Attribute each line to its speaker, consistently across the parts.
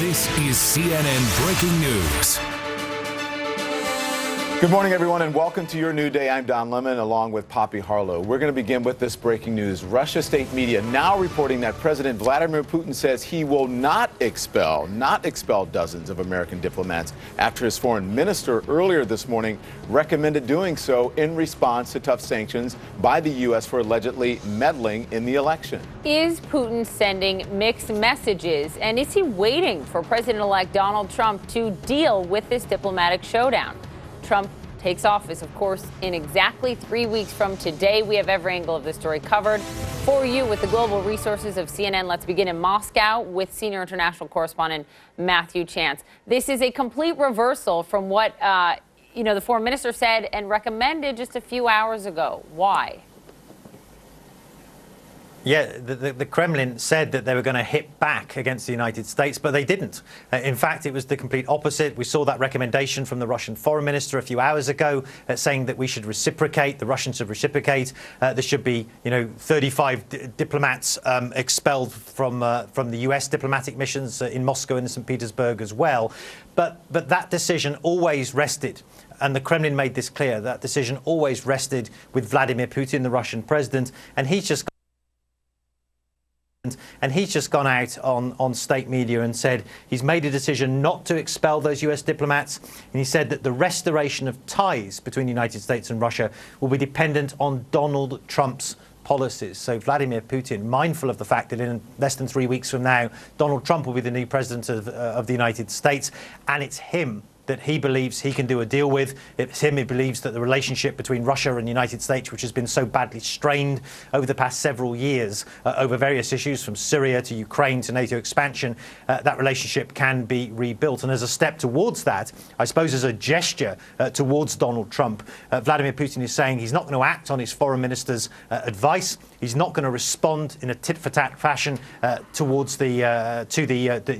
Speaker 1: This is CNN Breaking News.
Speaker 2: Good morning, everyone, and welcome to your new day. I'm Don Lemon, along with Poppy Harlow. We're going to begin with this breaking news. Russia state media now reporting that President Vladimir Putin says he will not expel dozens of American diplomats after his foreign minister earlier this morning recommended doing so in response to tough sanctions by the U.S. for allegedly meddling in the election.
Speaker 3: Is Putin sending mixed messages, and is he waiting for President-elect Donald Trump to deal with this diplomatic showdown? Trump takes office, of course, in exactly 3 weeks from today. We have every angle of this story covered for you with the global resources of CNN. Let's begin in Moscow with senior international correspondent Matthew Chance. This is a complete reversal from what the foreign minister said and recommended just a few hours ago. Why?
Speaker 4: Yeah, the Kremlin said that they were going to hit back against the United States, but they didn't. In fact, it was the complete opposite. We saw that recommendation from the Russian foreign minister a few hours ago saying that we should reciprocate, the Russians should reciprocate. There should be, 35 diplomats expelled from the U.S. diplomatic missions in Moscow and St. Petersburg as well. But that decision always rested. And the Kremlin made this clear. That decision always rested with Vladimir Putin, the Russian president, and he's just gone out on state media and said he's made a decision not to expel those U.S. diplomats. And he said that the restoration of ties between the United States and Russia will be dependent on Donald Trump's policies. So Vladimir Putin, mindful of the fact that in less than 3 weeks from now, Donald Trump will be the new president of the United States, and it's him that he believes he can do a deal with. It's him who believes that the relationship between Russia and the United States, which has been so badly strained over the past several years over various issues from Syria to Ukraine to NATO expansion, that relationship can be rebuilt. And as a step towards that, I suppose as a gesture towards Donald Trump, Vladimir Putin is saying he's not going to act on his foreign minister's advice. He's not going to respond in a tit-for-tat fashion towards the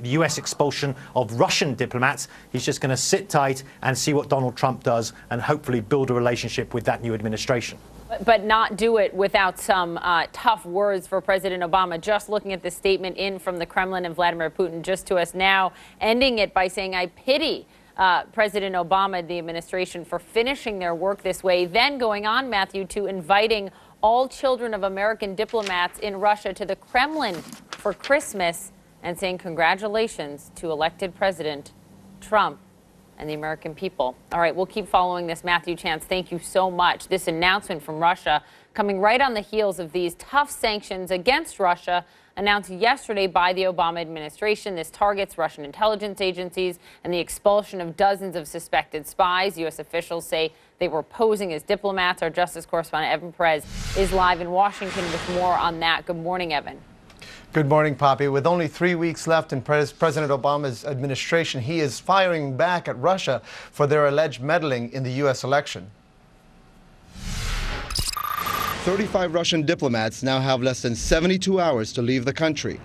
Speaker 4: U.S. expulsion of Russian diplomats. He's just going to sit tight and see what Donald Trump does and hopefully build a relationship with that new administration.
Speaker 3: But not do it without some tough words for President Obama. Just looking at the statement in from the Kremlin and Vladimir Putin just to us now, ending it by saying, I pity President Obama and the administration for finishing their work this way. Then going on, Matthew, to inviting all children of American diplomats in Russia to the Kremlin for Christmas and saying congratulations to elected President Trump and the American people. All right, we'll keep following this. Matthew Chance, thank you so much. This announcement from Russia coming right on the heels of these tough sanctions against Russia announced yesterday by the Obama administration. This targets Russian intelligence agencies and the expulsion of dozens of suspected spies. U.S. officials say they were posing as diplomats. Our justice correspondent, Evan Perez, is live in Washington with more on that. Good morning, Evan.
Speaker 5: Good morning, Poppy. With only 3 weeks left in President Obama's administration, he is firing back at Russia for their alleged meddling in the U.S. election.
Speaker 6: 35 Russian diplomats now have less than 72 hours to leave the country.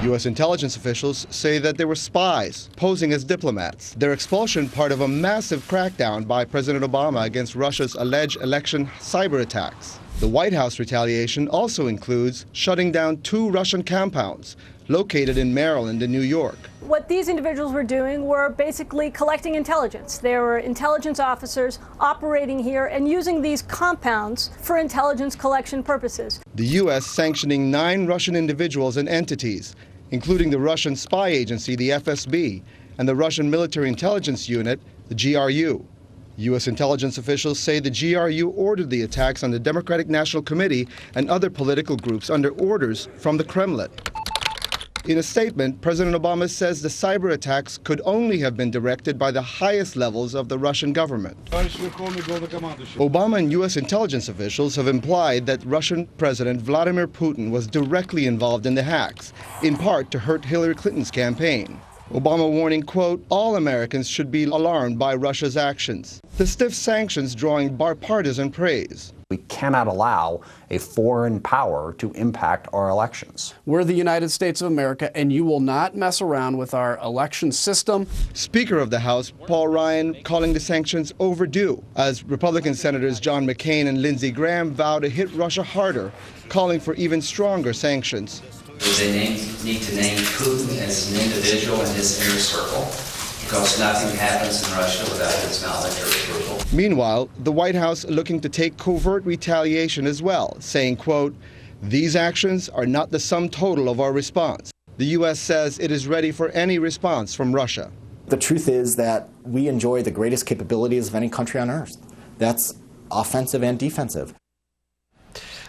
Speaker 6: U.S. intelligence officials say that they were spies posing as diplomats. Their expulsion part of a massive crackdown by President Obama against Russia's alleged election cyber attacks. The White House retaliation also includes shutting down 2 Russian compounds located in Maryland and New York.
Speaker 7: What these individuals were doing were basically collecting intelligence. They were intelligence officers operating here and using these compounds for intelligence collection purposes.
Speaker 6: The U.S. sanctioning 9 Russian individuals and entities, including the Russian spy agency, the FSB, and the Russian military intelligence unit, the GRU. U.S. intelligence officials say the GRU ordered the attacks on the Democratic National Committee and other political groups under orders from the Kremlin. In a statement, President Obama says the cyber attacks could only have been directed by the highest levels of the Russian government. Obama and U.S. intelligence officials have implied that Russian President Vladimir Putin was directly involved in the hacks, in part to hurt Hillary Clinton's campaign. Obama warning, quote, all Americans should be alarmed by Russia's actions. The stiff sanctions drawing bipartisan praise.
Speaker 8: We cannot allow a foreign power to impact our elections.
Speaker 9: We're the United States of America, and you will not mess around with our election system.
Speaker 6: Speaker of the House, Paul Ryan, calling the sanctions overdue, as Republican Senators John McCain and Lindsey Graham vow to hit Russia harder, calling for even stronger sanctions.
Speaker 10: They need to name Putin as an individual in his inner circle, because nothing happens in Russia without his knowledge or approval.
Speaker 6: Meanwhile, the White House looking to take covert retaliation as well, saying, quote, "These actions are not the sum total of our response." The U.S. says it is ready for any response from Russia.
Speaker 8: The truth is that we enjoy the greatest capabilities of any country on earth. That's offensive and defensive.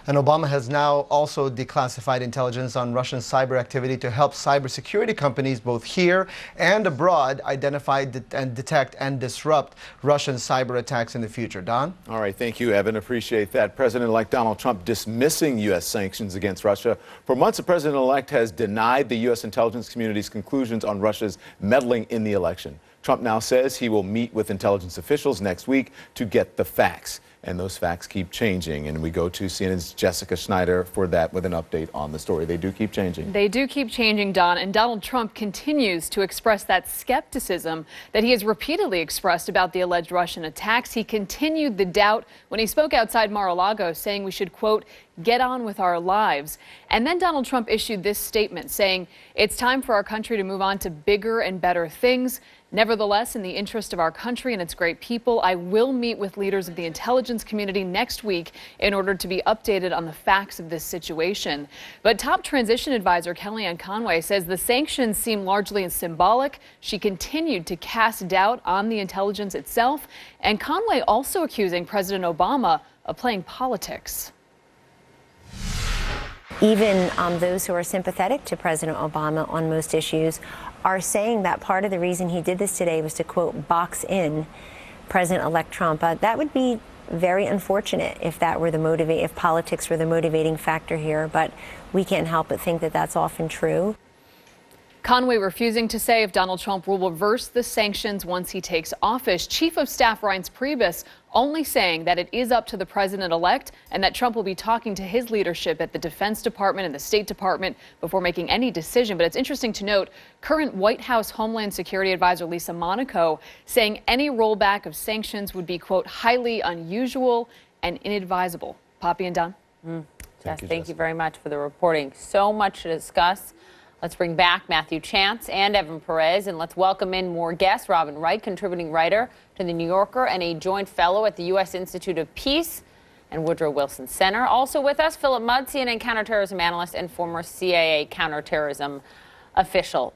Speaker 5: And Obama has now also declassified intelligence on Russian cyber activity to help cybersecurity companies both here and abroad identify and detect and disrupt Russian cyber attacks in the future. Don?
Speaker 2: All right, thank you, Evan. Appreciate that. President-elect Donald Trump dismissing U.S. sanctions against Russia. For months, the president-elect has denied the U.S. intelligence community's conclusions on Russia's meddling in the election. Trump now says he will meet with intelligence officials next week to get the facts. And those facts keep changing. And we go to CNN's Jessica Schneider for that with an update on the story. They do keep changing.
Speaker 11: They do keep changing, Don. And Donald Trump continues to express that skepticism that he has repeatedly expressed about the alleged Russian attacks. He continued the doubt when he spoke outside Mar-a-Lago, saying we should, quote, get on with our lives. And then Donald Trump issued this statement saying it's time for our country to move on to bigger and better things. Nevertheless, in the interest of our country and its great people, I will meet with leaders of the intelligence community next week in order to be updated on the facts of this situation. But top transition advisor Kellyanne Conway says the sanctions seem largely symbolic. She continued to cast doubt on the intelligence itself, and Conway also accusing President Obama of playing politics.
Speaker 12: Even those who are sympathetic to President Obama on most issues are saying that part of the reason he did this today was to, quote, box in President-elect Trump. That would be very unfortunate if that were if politics were the motivating factor here, but we can't help but think that that's often true.
Speaker 11: Conway refusing to say if Donald Trump will reverse the sanctions once he takes office. Chief of Staff Reince Priebus only saying that it is up to the president-elect and that Trump will be talking to his leadership at the Defense Department and the State Department before making any decision. But it's interesting to note, current White House Homeland Security Advisor Lisa Monaco saying any rollback of sanctions would be, quote, highly unusual and inadvisable. Poppy and Don.
Speaker 3: Thank you very much for the reporting. So much to discuss. Let's bring back Matthew Chance and Evan Perez, and let's welcome in more guests. Robin Wright, contributing writer to The New Yorker and a joint fellow at the U.S. Institute of Peace and Woodrow Wilson Center. Also with us, Philip Mudd, CNN counterterrorism analyst and former CIA counterterrorism official.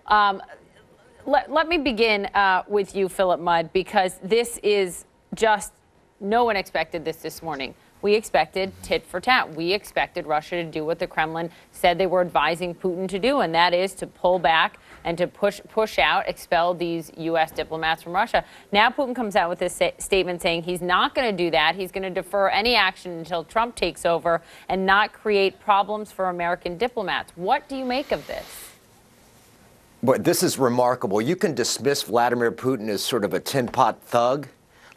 Speaker 3: Let me begin with you, Philip Mudd, because this is just, no one expected this morning. We expected tit for tat. We expected Russia to do what the Kremlin said they were advising Putin to do, and that is to pull back and to push out, expel these U.S. diplomats from Russia. Now Putin comes out with this statement saying he's not going to do that. He's going to defer any action until Trump takes over and not create problems for American diplomats. What do you make of this?
Speaker 13: Boy, this is remarkable. You can dismiss Vladimir Putin as sort of a tinpot thug.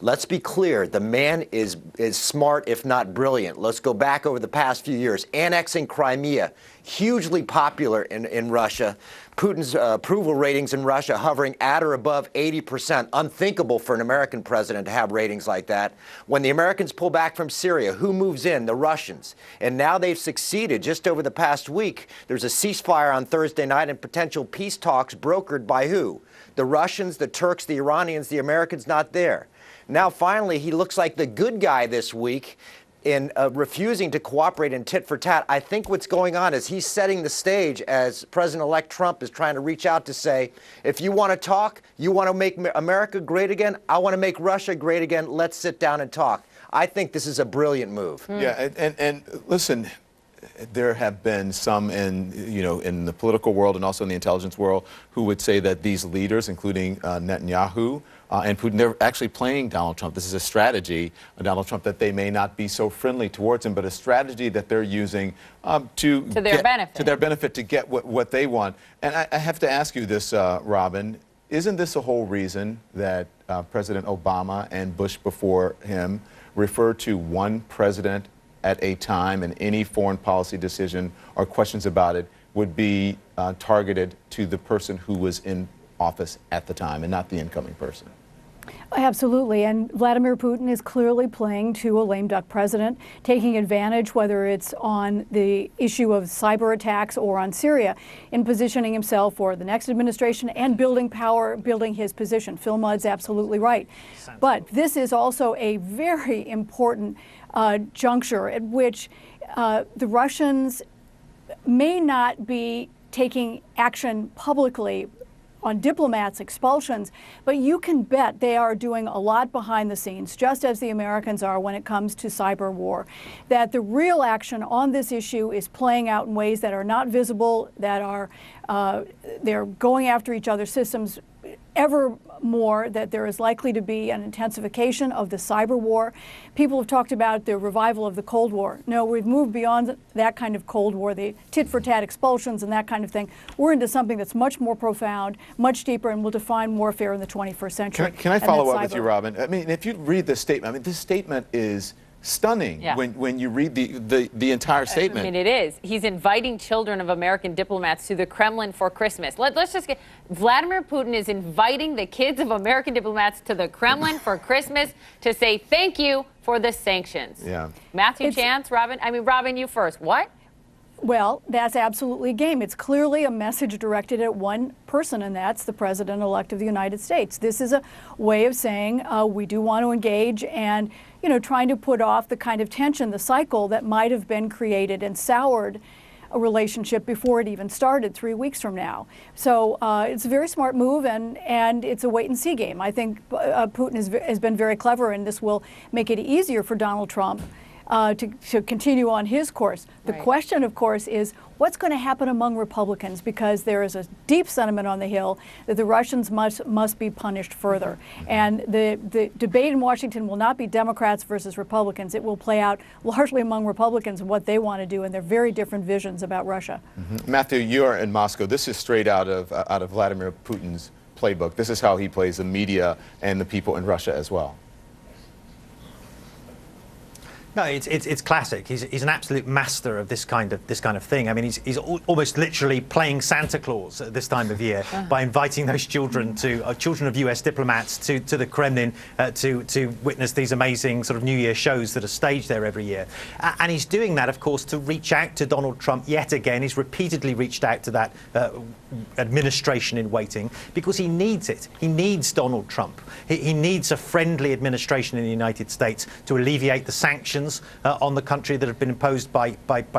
Speaker 13: Let's be clear, the man is smart, if not brilliant. Let's go back over the past few years. Annexing Crimea, hugely popular in Russia. Putin's approval ratings in Russia hovering at or above 80%. Unthinkable for an American president to have ratings like that. When the Americans pull back from Syria, who moves in? The Russians. And now they've succeeded. Just over the past week, there's a ceasefire on Thursday night and potential peace talks brokered by who? The Russians, the Turks, the Iranians, the Americans not there. Now, finally, he looks like the good guy this week in refusing to cooperate in tit for tat. I think what's going on is he's setting the stage as President-elect Trump is trying to reach out to say, if you want to talk, you want to make America great again, I want to make Russia great again, let's sit down and talk. I think this is a brilliant move.
Speaker 2: Yeah, and listen, there have been some in the political world and also in the intelligence world who would say that these leaders, including Netanyahu and Putin, they're actually playing Donald Trump. This is a strategy of Donald Trump that they may not be so friendly towards him, but a strategy that they're using to their benefit to get what they want. And I have to ask you this, Robin. Isn't this the whole reason that President Obama and Bush before him refer to one president at a time, and any foreign policy decision or questions about it would be targeted to the person who was in office at the time and not the incoming person?
Speaker 7: Absolutely, and Vladimir Putin is clearly playing to a lame duck president, taking advantage, whether it's on the issue of cyber attacks or on Syria, in positioning himself for the next administration and building power, building his position. Phil Mudd's absolutely right. But this is also a very important juncture at which the Russians may not be taking action publicly on diplomats, expulsions, but you can bet they are doing a lot behind the scenes, just as the Americans are when it comes to cyber war. That the real action on this issue is playing out in ways that are not visible, that are they're going after each other's systems ever more, that there is likely to be an intensification of the cyber war. People have talked about the revival of the Cold War. No, we've moved beyond that kind of Cold War, the tit-for-tat expulsions and that kind of thing. We're into something that's much more profound, much deeper, and will define warfare in the 21st century.
Speaker 2: Can I follow up with you, Robin? I mean, if you read this statement, I mean, this statement is stunning when you read the entire statement.
Speaker 3: I mean, it is. He's inviting children of American diplomats to the Kremlin for Christmas. Let's just get, Vladimir Putin is inviting the kids of American diplomats to the Kremlin for Christmas to say thank you for the sanctions.
Speaker 2: Yeah.
Speaker 3: Matthew Chance, Robin, Robin, you first. What?
Speaker 7: Well, that's absolutely a game. It's clearly a message directed at one person, and that's the President-elect of the United States. This is a way of saying we do want to engage and, you know, trying to put off the kind of tension, the cycle that might have been created and soured a relationship before it even started 3 weeks from now. So it's a very smart move, and it's a wait-and-see game. I think Putin has been very clever, and this will make it easier for Donald Trump to continue on his course. The question, of course, is what's going to happen among Republicans, because there is a deep sentiment on the Hill that the Russians must be punished further. And the debate in Washington will not be Democrats versus Republicans. It will play out largely among Republicans and what they want to do, and their very different visions about Russia.
Speaker 2: Matthew, you're in Moscow. This is straight out of Vladimir Putin's playbook. This is how he plays the media and the people in Russia as well.
Speaker 4: No, it's classic. He's an absolute master of this kind of thing. I mean, he's almost literally playing Santa Claus at this time of year by inviting those children of U.S. diplomats to the Kremlin to witness these amazing sort of New Year shows that are staged there every year. And he's doing that, of course, to reach out to Donald Trump yet again. He's repeatedly reached out to that administration in waiting because he needs it. He needs Donald Trump. He needs a friendly administration in the United States to alleviate the sanctions on the country that have been imposed by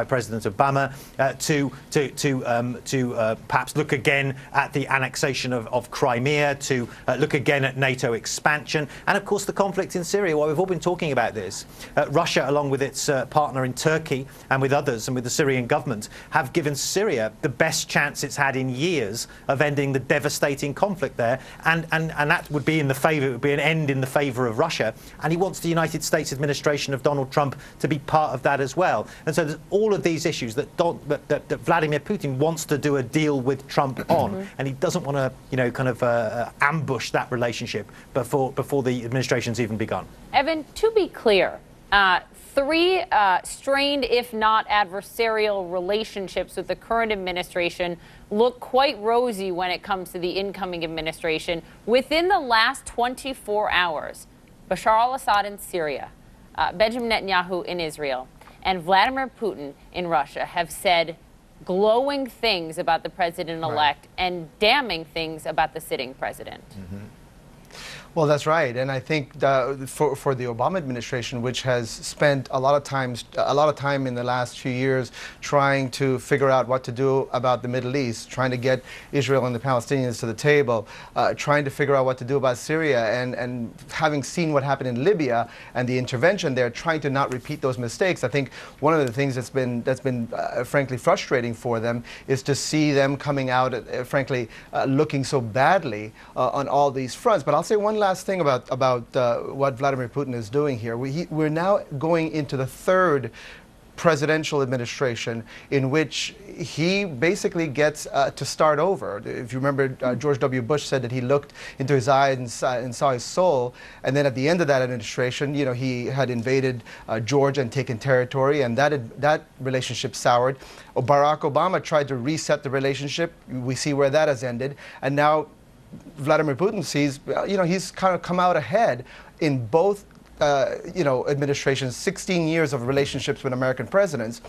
Speaker 4: President Obama, to perhaps look again at the annexation of Crimea, to look again at NATO expansion, and of course the conflict in Syria. Well, we've all been talking about this. Russia, along with its partner in Turkey and with others and with the Syrian government, have given Syria the best chance it's had in years of ending the devastating conflict there, and that would be in the favor, it would be an end in the favor of Russia, and he wants the United States administration of Donald Trump to be part of that as well. And so there's all of these issues that Vladimir Putin wants to do a deal with Trump on, and he doesn't want to, you know, kind of ambush that relationship before the administration's even begun.
Speaker 3: Evan, to be clear, three strained, if not adversarial, relationships with the current administration look quite rosy when it comes to the incoming administration. Within the last 24 hours, Bashar al-Assad in Syria, Benjamin Netanyahu in Israel, and Vladimir Putin in Russia have said glowing things about the president-elect and damning things about the sitting president.
Speaker 5: Well, that's right, and I think for the Obama administration, which has spent a lot of time in the last few years trying to figure out what to do about the Middle East, trying to get Israel and the Palestinians to the table, trying to figure out what to do about Syria, and having seen what happened in Libya and the intervention there, trying to not repeat those mistakes. I think one of the things that's been frankly frustrating for them is to see them coming out, frankly, looking so badly on all these fronts. But I'll say one last thing about what Vladimir Putin is doing here. We're now going into the third presidential administration in which he basically gets to start over. If you remember, George W. Bush said that he looked into his eyes and saw his soul, and then at the end of that administration, you know, he had invaded Georgia and taken territory, and that relationship soured. Barack Obama tried to reset the relationship. We see where that has ended, and now Vladimir Putin sees, he's kind of come out ahead in both, administrations, 16 years of relationships with American presidents.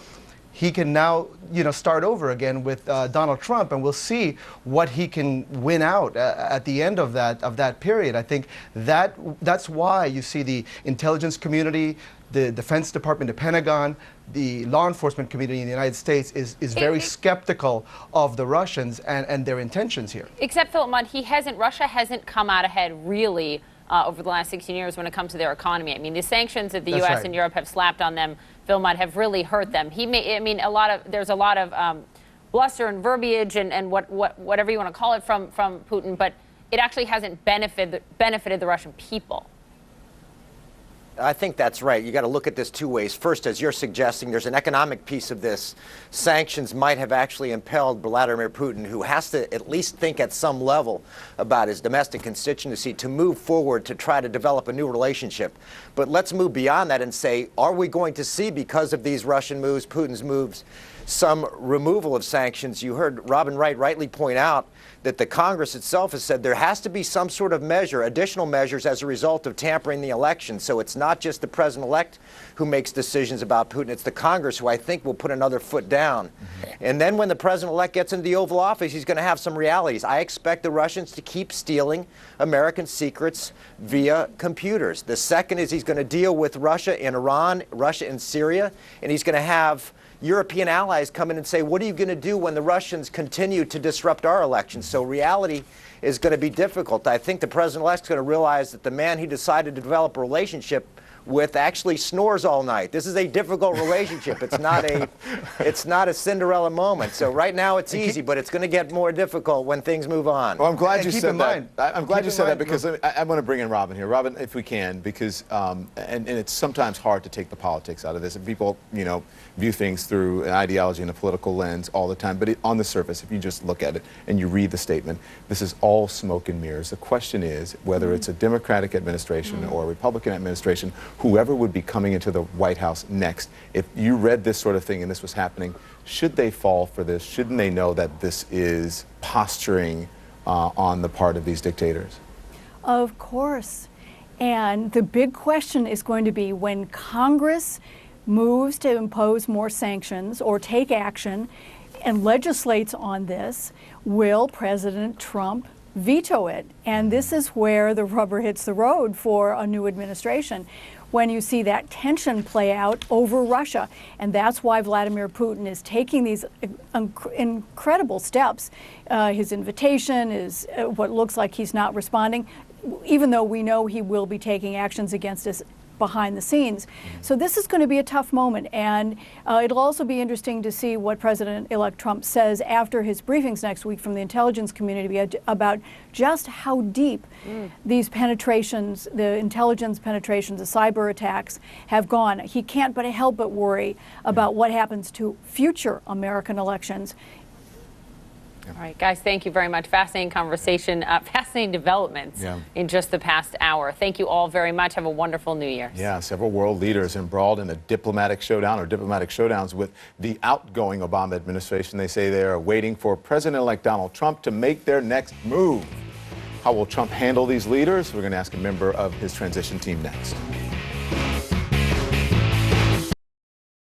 Speaker 5: He can now, start over again with Donald Trump, and we'll see what he can win out at the end of that period. I think that's why you see the intelligence community, the Defense Department, the Pentagon, the law enforcement community in the United States is very skeptical of the Russians and their intentions here.
Speaker 3: Except, Philip Mudd, Russia hasn't come out ahead really over the last 16 years when it comes to their economy. I mean, the sanctions that the U.S. and Europe have slapped on them, Phil Mudd, have really hurt them. There's a lot of bluster and verbiage and whatever you want to call it from Putin, but it actually hasn't benefited the Russian people.
Speaker 13: I think that's right. You got to look at this two ways. First, as you're suggesting, there's an economic piece of this. Sanctions might have actually impelled Vladimir Putin, who has to at least think at some level about his domestic constituency, to move forward to try to develop a new relationship. But let's move beyond that and say, are we going to see, because of these Russian moves, Putin's moves, some removal of sanctions? You heard Robin Wright rightly point out that the Congress itself has said there has to be some sort of measure, additional measures as a result of tampering the election. So it's not just the president-elect who makes decisions about Putin, it's the Congress who I think will put another foot down. And then when the president-elect gets into the Oval Office, he's going to have some realities. I expect the Russians to keep stealing American secrets via computers. The second is he's going to deal with Russia in Iran, Russia in Syria, and he's going to have European allies come in and say, what are you going to do when the Russians continue to disrupt our elections? So reality is going to be difficult. I think the president-elect is going to realize that the man he decided to develop a relationship with actually snores all night. This is a difficult relationship. It's not a Cinderella moment. So right now it's easy, but it's going to get more difficult when things move on.
Speaker 2: Well, I'm glad you said that. I'm glad you said that because I want to bring in Robin here. Robin, if we can, because and it's sometimes hard to take the politics out of this, and people, view things through an ideology and a political lens all the time. But on the surface, if you just look at it and you read the statement, this is all smoke and mirrors. The question is whether it's a Democratic administration or a Republican administration, whoever would be coming into the White House next, if you read this sort of thing and this was happening, should they fall for this? Shouldn't they know that this is posturing on the part of these dictators?
Speaker 7: Of course. And the big question is going to be when Congress moves to impose more sanctions or take action and legislates on this, will President Trump veto it? And this is where the rubber hits the road for a new administration, when you see that tension play out over Russia. And that's why Vladimir Putin is taking these incredible steps. His invitation is what looks like he's not responding, even though we know he will be taking actions against us behind the scenes. So this is going to be a tough moment, and it'll also be interesting to see what President-elect Trump says after his briefings next week from the intelligence community about just how deep these penetrations, the intelligence penetrations, the cyber attacks have gone. He can't but help but worry about what happens to future American elections.
Speaker 3: All right, guys, thank you very much. Fascinating conversation, fascinating developments in just the past hour. Thank you all very much. Have a wonderful New Year.
Speaker 2: Yeah, several world leaders embroiled in a diplomatic showdown or diplomatic showdowns with the outgoing Obama administration. They say they are waiting for President-elect Donald Trump to make their next move. How will Trump handle these leaders? We're going to ask a member of his transition team next.